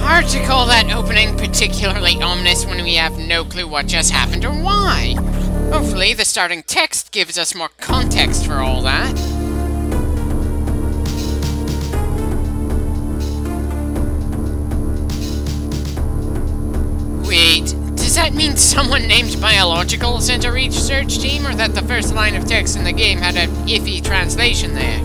Hard to call that opening particularly ominous when we have no clue what just happened or why. Hopefully the starting text gives us more context for all that. Wait, does that mean someone named Biological sent a research team, or that the first line of text in the game had an iffy translation there?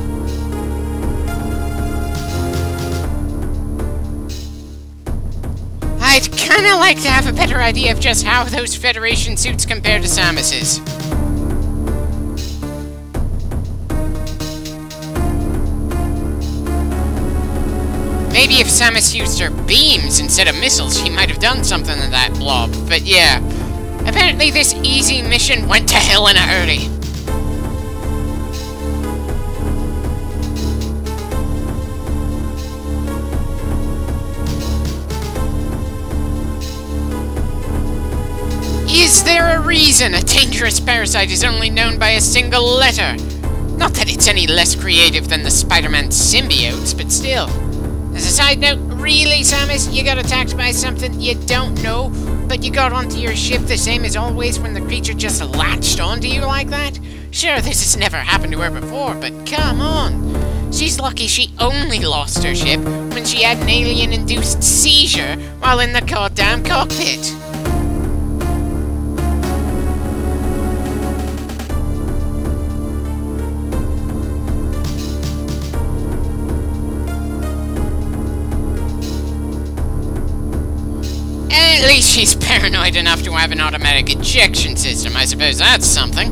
I'd kinda like to have a better idea of just how those Federation suits compare to Samus's. Maybe if Samus used her beams instead of missiles, she might have done something to that blob. But yeah, apparently this easy mission went to hell in a hurry. Is there a reason a dangerous parasite is only known by a single letter? Not that it's any less creative than the Spider-Man symbiotes, but still. As a side note, really, Samus? You got attacked by something you don't know, but you got onto your ship the same as always when the creature just latched onto you like that? Sure, this has never happened to her before, but come on. She's lucky she only lost her ship when she had an alien-induced seizure while in the goddamn cockpit. At least she's paranoid enough to have an automatic ejection system. I suppose that's something.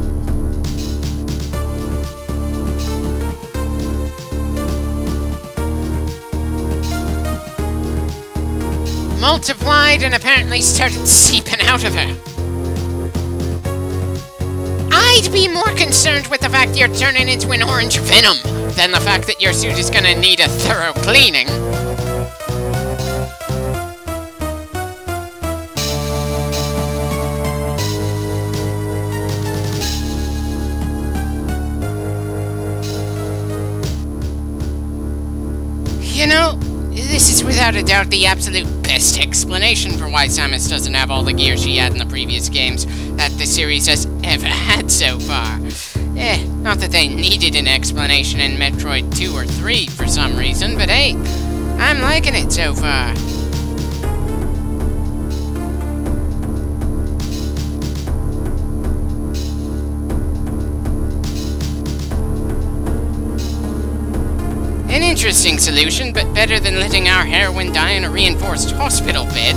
Multiplied and apparently started seeping out of her. I'd be more concerned with the fact you're turning into an orange venom than the fact that your suit is gonna need a thorough cleaning. You know, this is without a doubt the absolute best explanation for why Samus doesn't have all the gear she had in the previous games that the series has ever had so far. Not that they needed an explanation in Metroid 2 or 3 for some reason, but hey, I'm liking it so far. An interesting solution, but better than letting our heroine die in a reinforced hospital bed.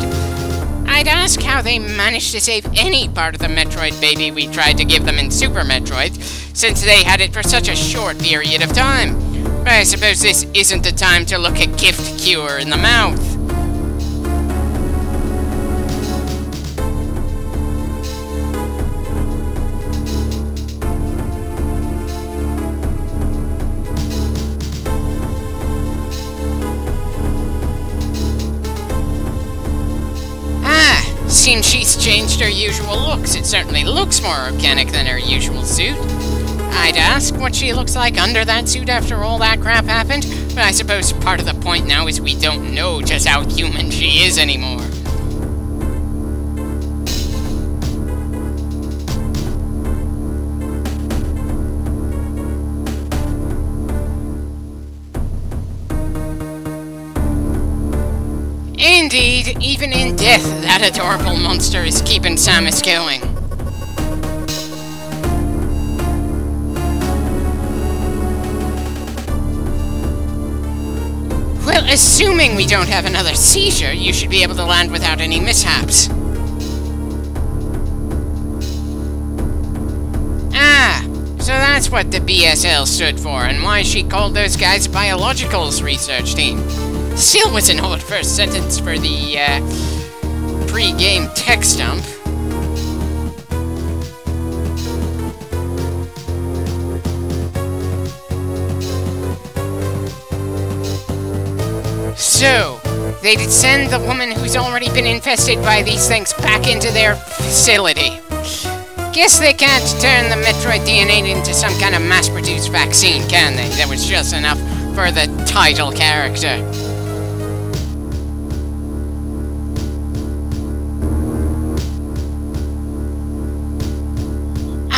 I'd ask how they managed to save any part of the Metroid baby we tried to give them in Super Metroid, since they had it for such a short period of time. But I suppose this isn't the time to look at gift cure in the mouth. Seems she's changed her usual looks. It certainly looks more organic than her usual suit. I'd ask what she looks like under that suit after all that crap happened, but I suppose part of the point now is we don't know just how human she is anymore. Indeed, even in death, that adorable monster is keeping Samus going. Well, assuming we don't have another seizure, you should be able to land without any mishaps. Ah, so that's what the BSL stood for, and why she called those guys Biological's research team. Still was an odd first sentence for the, pre-game text dump. So, they'd send the woman who's already been infested by these things back into their facility. Guess they can't turn the Metroid DNA into some kind of mass-produced vaccine, can they? That was just enough for the title character.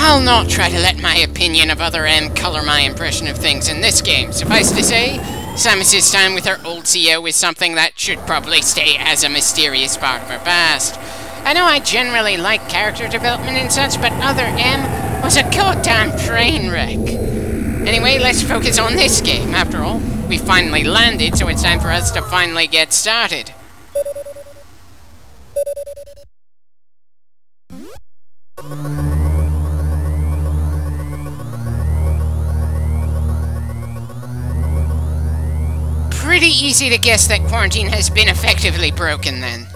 I'll not try to let my opinion of other M color my impression of things in this game. Suffice to say, Samus's time with her old CO is something that should probably stay as a mysterious part of her past. I know I generally like character development and such, but Other M was a goddamn train wreck. Anyway, let's focus on this game. After all, we finally landed, so it's time for us to finally get started. Pretty easy to guess that quarantine has been effectively broken then.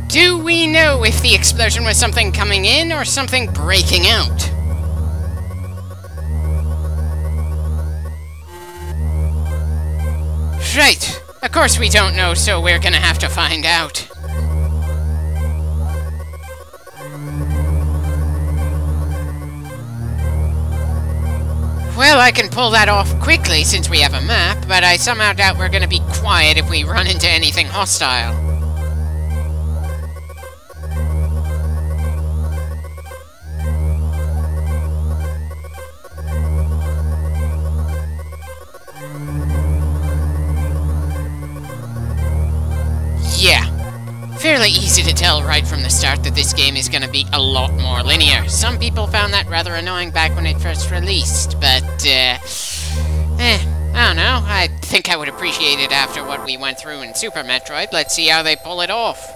Do we know if the explosion was something coming in or something breaking out? Right. Of course we don't know, so we're gonna have to find out. Well, I can pull that off quickly since we have a map, but I somehow doubt we're gonna be quiet if we run into anything hostile. Yeah, fairly easy to tell right from the start that this game is going to be a lot more linear. Some people found that rather annoying back when it first released, but, I don't know. I think I would appreciate it after what we went through in Super Metroid. Let's see how they pull it off.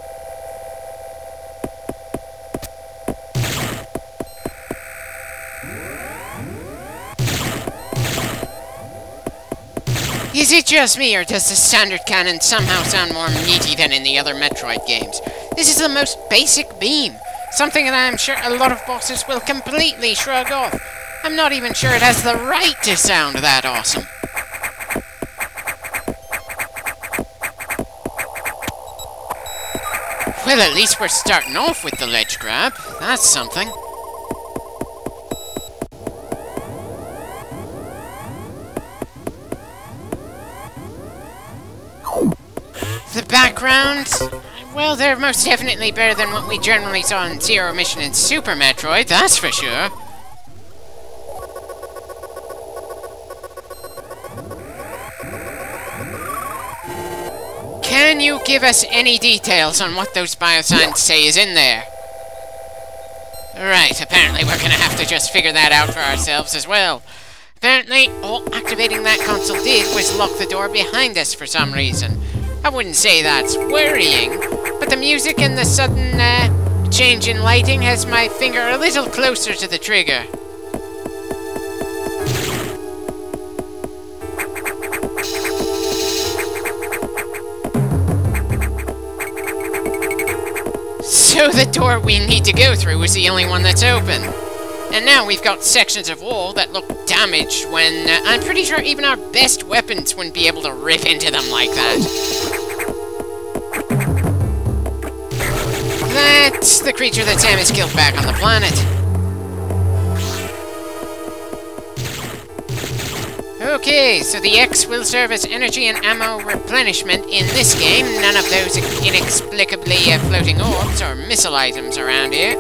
Is it just me, or does the standard cannon somehow sound more meaty than in the other Metroid games? This is the most basic beam, something that I'm sure a lot of bosses will completely shrug off. I'm not even sure it has the right to sound that awesome. Well, at least we're starting off with the ledge grab. That's something. The backgrounds? Well, they're most definitely better than what we generally saw in Zero Mission and Super Metroid, that's for sure. Can you give us any details on what those biosigns say is in there? Right, apparently we're gonna have to just figure that out for ourselves as well. Apparently, all activating that console did was lock the door behind us for some reason. I wouldn't say that's worrying, but the music and the sudden, change in lighting has my finger a little closer to the trigger. So the door we need to go through is the only one that's open. And now we've got sections of wall that look damaged when I'm pretty sure even our best weapons wouldn't be able to rip into them like that. That's the creature that Samus killed back on the planet. Okay, so the X will serve as energy and ammo replenishment in this game. None of those inexplicably floating orbs or missile items around here.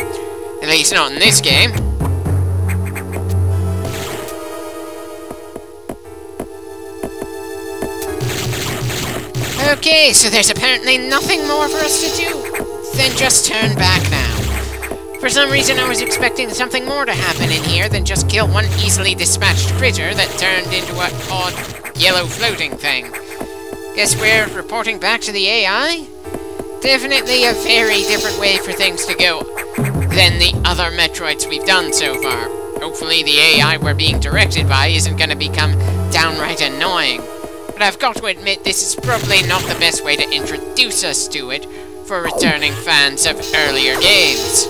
At least not in this game. Okay, so there's apparently nothing more for us to do than just turn back now. For some reason I was expecting something more to happen in here than just kill one easily dispatched critter that turned into an odd yellow floating thing. Guess we're reporting back to the AI? Definitely a very different way for things to go than the other Metroids we've done so far. Hopefully the AI we're being directed by isn't going to become downright annoying. But I've got to admit this is probably not the best way to introduce us to it for returning fans of earlier games.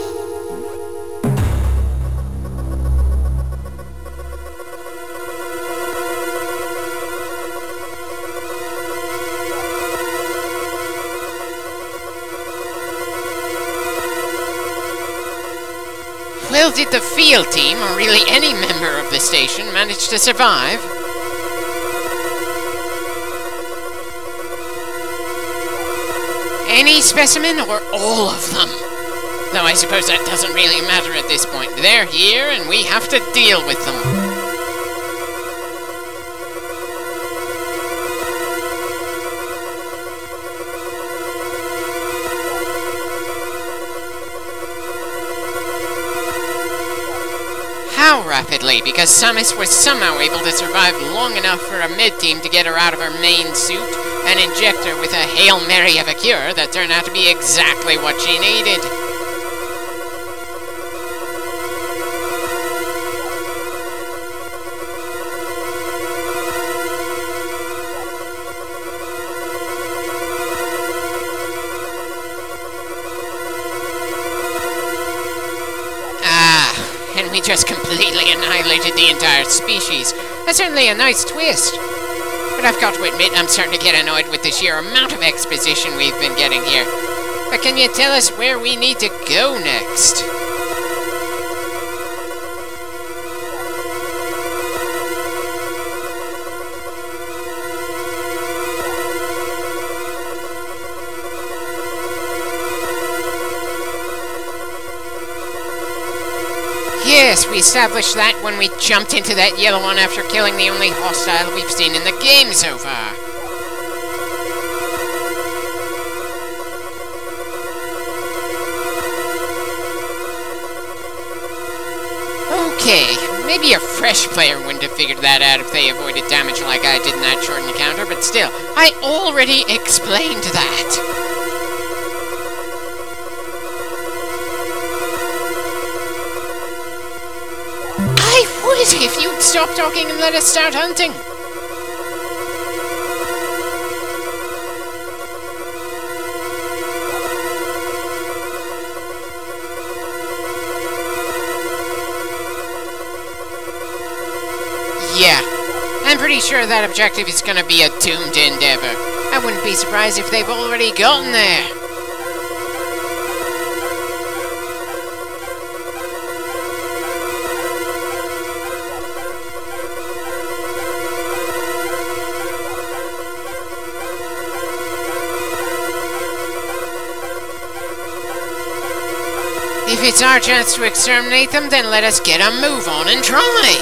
Well, did the field team, or really any member of the station, manage to survive? Any specimen, or all of them? Though I suppose that doesn't really matter at this point. They're here, and we have to deal with them. How rapidly? Because Samus was somehow able to survive long enough for a mid-team to get her out of her main suit and inject her with a Hail Mary of a cure that turned out to be exactly what she needed. And we just completely annihilated the entire species. That's certainly a nice twist. But I've got to admit, I'm starting to get annoyed with the sheer amount of exposition we've been getting here. But can you tell us where we need to go next? Yes, we established that when we jumped into that yellow one after killing the only hostile we've seen in the game so far. Okay, maybe a fresh player wouldn't have figured that out if they avoided damage like I did in that short encounter, but still, I already explained that. If you'd stop talking and let us start hunting. Yeah, I'm pretty sure that objective is gonna be a doomed endeavor. I wouldn't be surprised if they've already gotten there. If it's our chance to exterminate them, then let us get a move on and try!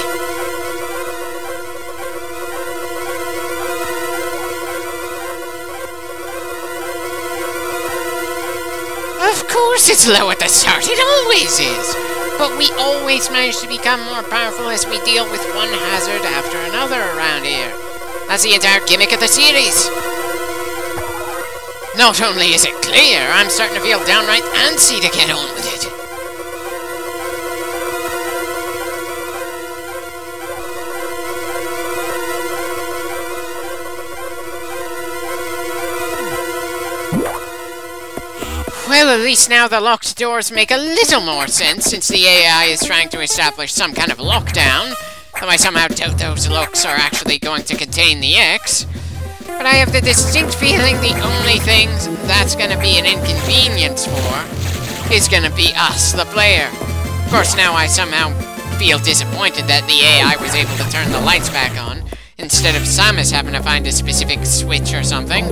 Of course it's low at the start, it always is! But we always manage to become more powerful as we deal with one hazard after another around here. That's the entire gimmick of the series! Not only is it clear, I'm starting to feel downright antsy to get on with it. Well, at least now the locked doors make a little more sense, since the AI is trying to establish some kind of lockdown, though I somehow doubt those locks are actually going to contain the X. But I have the distinct feeling the only thing that's going to be an inconvenience for is going to be us, the player. Of course, now I somehow feel disappointed that the AI was able to turn the lights back on, instead of Samus having to find a specific switch or something.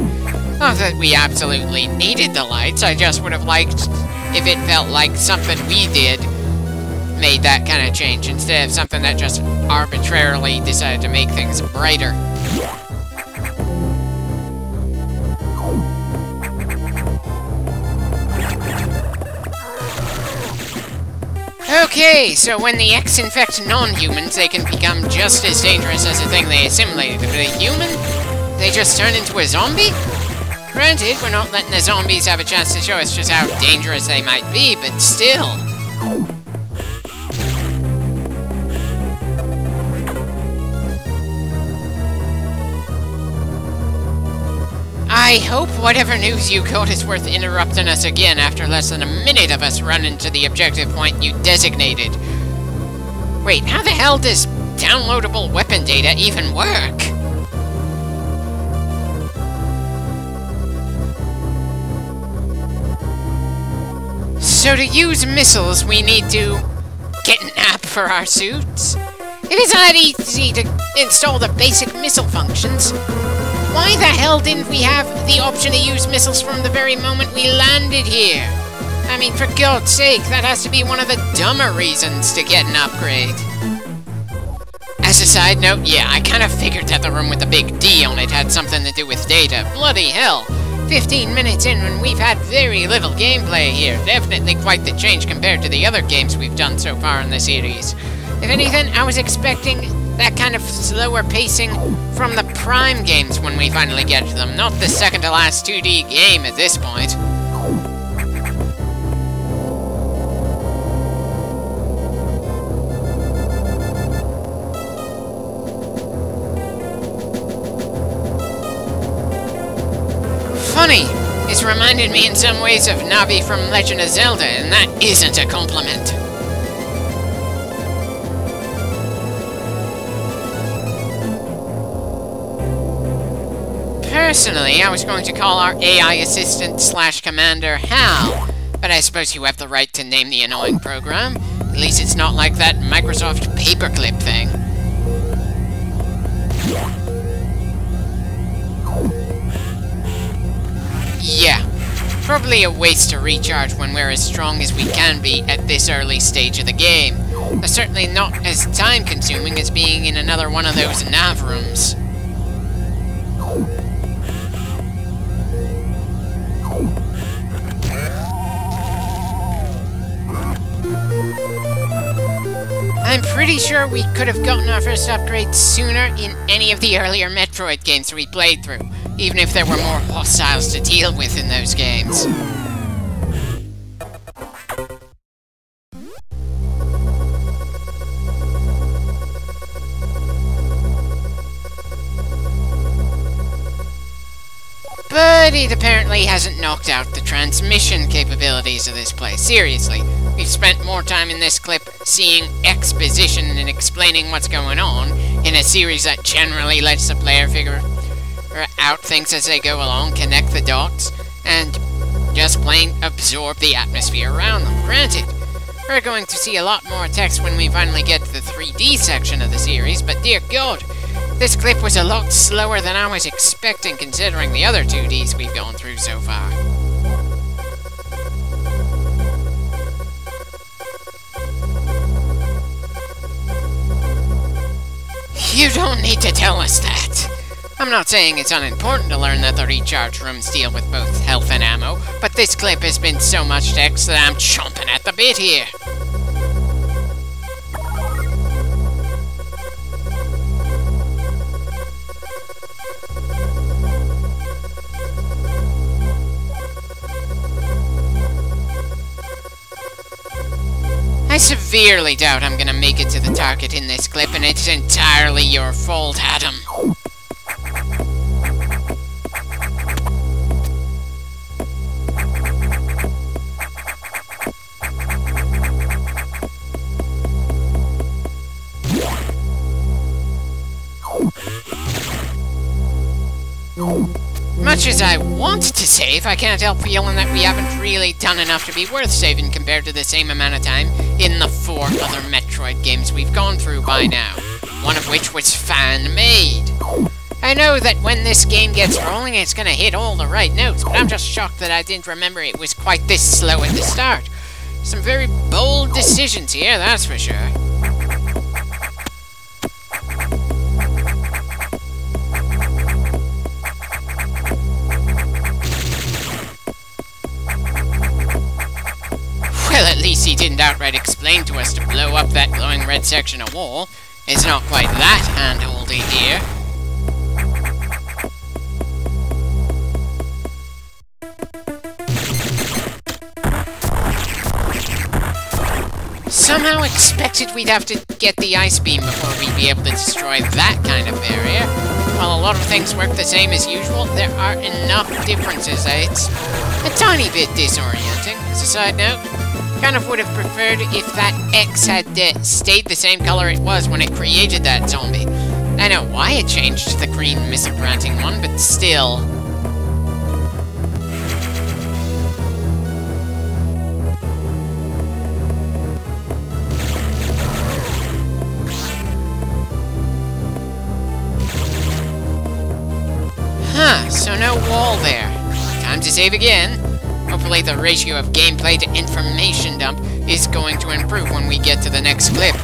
Not that we absolutely needed the lights, I just would have liked if it felt like something we did made that kind of change, instead of something that just arbitrarily decided to make things brighter. Okay, so when the X infect non-humans, they can become just as dangerous as the thing they assimilated. But a human? They just turn into a zombie? Granted, we're not letting the zombies have a chance to show us just how dangerous they might be, but still. I hope whatever news you got is worth interrupting us again after less than a minute of us running to the objective point you designated. Wait, how the hell does downloadable weapon data even work? So to use missiles, we need to get an app for our suits? If it's that easy to install the basic missile functions, why the hell didn't we have the option to use missiles from the very moment we landed here? I mean, for God's sake, that has to be one of the dumber reasons to get an upgrade. As a side note, yeah, I kind of figured that the room with the big D on it had something to do with data. Bloody hell! 15 minutes in and we've had very little gameplay here. Definitely quite the change compared to the other games we've done so far in the series. If anything, I was expecting that kind of slower pacing from the Prime games when we finally get to them, not the second to last 2D game at this point. Funny, it's reminded me in some ways of Navi from Legend of Zelda, and that isn't a compliment. Personally, I was going to call our AI assistant / commander Hal, but I suppose you have the right to name the annoying program. At least it's not like that Microsoft paperclip thing. Yeah, probably a waste to recharge when we're as strong as we can be at this early stage of the game. But certainly not as time-consuming as being in another one of those nav rooms. I'm pretty sure we could have gotten our first upgrade sooner in any of the earlier Metroid games we played through, even if there were more hostiles to deal with in those games. But it apparently hasn't knocked out the transmission capabilities of this place. Seriously, we've spent more time in this clip seeing exposition and explaining what's going on in a series that generally lets the player figure out things as they go along, connect the dots, and just plain absorb the atmosphere around them. Granted, we're going to see a lot more text when we finally get to the 3D section of the series, but dear God, this clip was a lot slower than I was expecting considering the other 2Ds we've gone through so far. You don't need to tell us that. I'm not saying it's unimportant to learn that the recharge rooms deal with both health and ammo, but this clip has been so much text that I'm chomping at the bit here. I severely doubt I'm gonna make it to the target in this clip, and it's entirely your fault, Adam. Much as I want to save, I can't help feeling that we haven't really done enough to be worth saving compared to the same amount of time in the 4 other Metroid games we've gone through by now, one of which was fan-made. I know that when this game gets rolling, it's gonna hit all the right notes, but I'm just shocked that I didn't remember it was quite this slow at the start. Some very bold decisions here, that's for sure. Well, at least he didn't outright explain to us to blow up that glowing red section of wall. It's not quite that hand-holdy here. Somehow expected we'd have to get the ice beam before we'd be able to destroy that kind of barrier. While a lot of things work the same as usual, there are enough differences that it's a tiny bit disorienting. As a side note, kind of would have preferred if that X had stayed the same color it was when it created that zombie. I know why it changed to the green missile-granting one, but still. so no wall there. Time to save again. Hopefully the ratio of gameplay to information dump is going to improve when we get to the next clip.